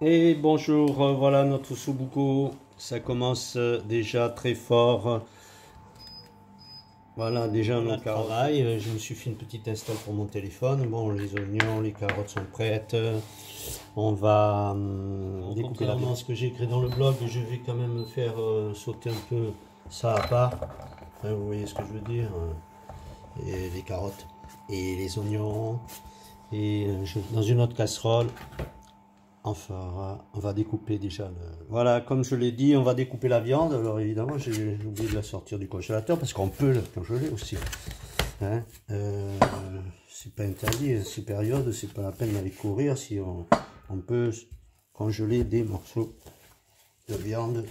Et bonjour, voilà notre soubouco, ça commence déjà très fort. Voilà déjà nos carottes. Je me suis fait une petite install pour mon téléphone. Bon, les oignons, les carottes sont prêtes. On va découper la viande. Ce que j'ai écrit dans le blog, je vais quand même faire sauter un peu ça à part. Enfin, vous voyez ce que je veux dire. Et les carottes et les oignons. Et dans une autre casserole, enfin, on va découper déjà le... Voilà, comme je l'ai dit, on va découper la viande. Alors évidemment, j'ai oublié de la sortir du congélateur parce qu'on peut la congeler aussi. Hein, c'est pas interdit, ces périodes, c'est pas la peine d'aller courir si on peut congeler des morceaux de viande.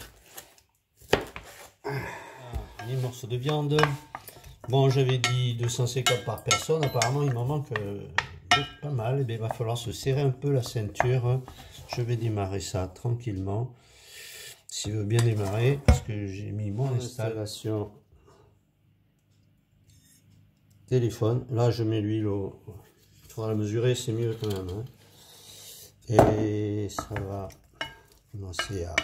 Les morceaux de viande. Bon, j'avais dit 250 par personne. Apparemment, il m'en manque pas mal. Il va falloir se serrer un peu la ceinture. Je vais démarrer ça tranquillement. S'il veut bien démarrer, parce que j'ai mis mon installation téléphone. Là, je mets l'huile au... Il faudra la mesurer, c'est mieux quand même. Hein. Et ça va commencer à...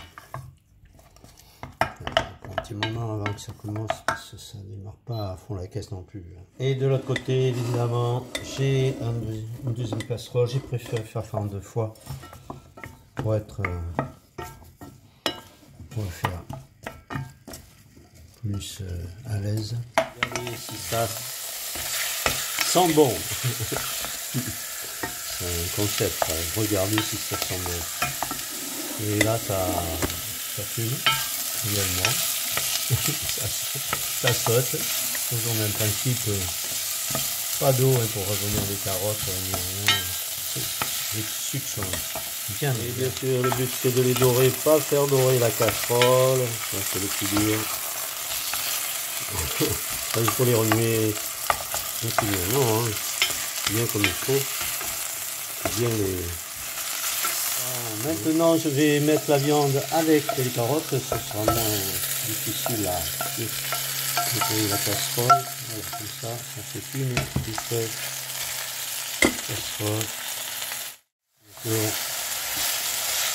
Un petit moment avant que ça commence, parce que ça ne démarre pas à fond la caisse non plus. Et de l'autre côté, évidemment, j'ai une deuxième casserole. J'ai préféré faire ça en deux fois pour être... pour le faire plus à l'aise. Regardez si ça sent bon. C'est un concept, hein. Regardez si ça sent bon. Et là, ça fume également. ça saute. Toujours même principe. Pas d'eau hein, pour revenir les carottes. Les sucres sont bien. Et bien sûr, le but c'est de les dorer, pas faire dorer la casserole. Ça, c'est le plus dur. Il faut les remuer non, hein, bien comme il faut. Bien les... Maintenant, je vais mettre la viande avec les carottes. Ce sera moins difficile à nettoyer la casserole. Voilà, comme ça fait une petite casserole.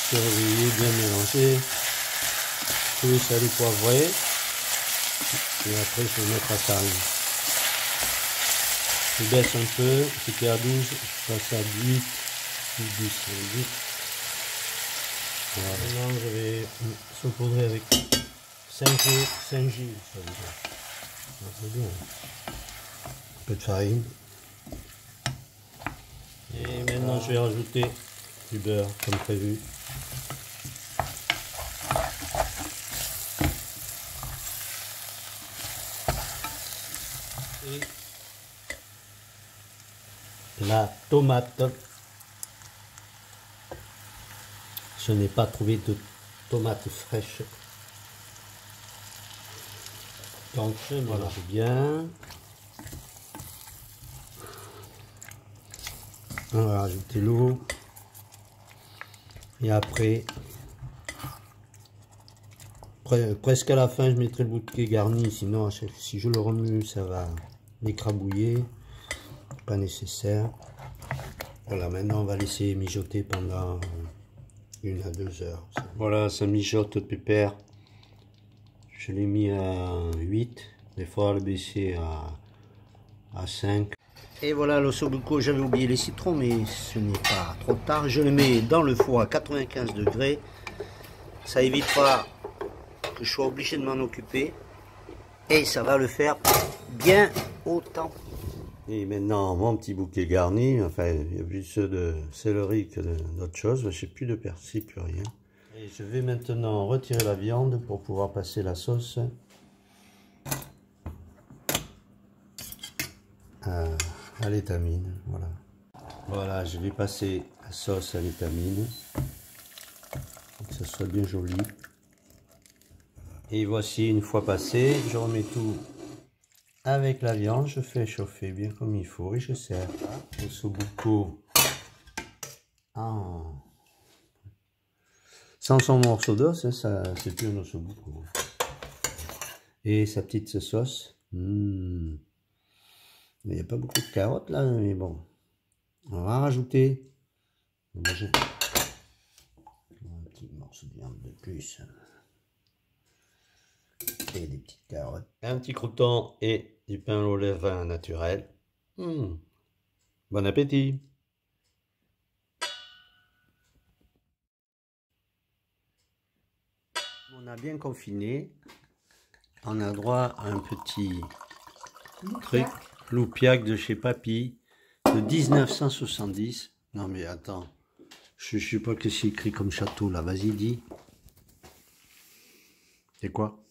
Surveiller, bien mélanger. Tout salé poivré. Et après, je vais mettre la farine. Je baisse un peu. C'était à 12, je passe à 8, 10, 8. Voilà. Maintenant, je vais saupoudrer avec 5G, ça veut dire. C'est bien. Un peu de farine. Et maintenant, je vais rajouter du beurre, comme prévu. Et la tomate. Je n'ai pas trouvé de tomates fraîches. Donc je mélange bien. On va rajouter l'eau. Et après, presque à la fin, je mettrai le bouquet garni. Sinon, si je le remue, ça va m'écrabouiller. Pas nécessaire. Voilà, maintenant on va laisser mijoter pendant 1 à 2 heures. Voilà, ça mijote le pépère. Je l'ai mis à 8. Il faudra le baisser à 5. Et voilà le sobuco, j'avais oublié les citrons, mais ce n'est pas trop tard. Je le mets dans le four à 95 degrés. Ça évitera que je sois obligé de m'en occuper. Et ça va le faire bien autant. Et maintenant, mon petit bouquet garni. Enfin, il y a plus de céleri que d'autres choses. Je n'ai plus de persil, plus rien. Et je vais maintenant retirer la viande pour pouvoir passer la sauce à l'étamine. Voilà. Voilà, je vais passer la sauce à l'étamine. Que ça soit bien joli. Et voici, une fois passé, je remets tout avec la viande. Je fais chauffer bien comme il faut et je sers au sobuco. Sans son morceau d'os, ça c'est plus un ossobuco. Et sa petite sauce. Il n'y a pas beaucoup de carottes là, mais bon. On va rajouter. morceau de viande de plus. Et des petites carottes. Un petit crouton et du pain au levain naturel. Bon appétit! On a bien confiné. On a droit à un petit truc, Loupiac de chez Papy, de 1970. Non mais attends, je sais pas que c'est écrit comme château là, vas-y dis. C'est quoi?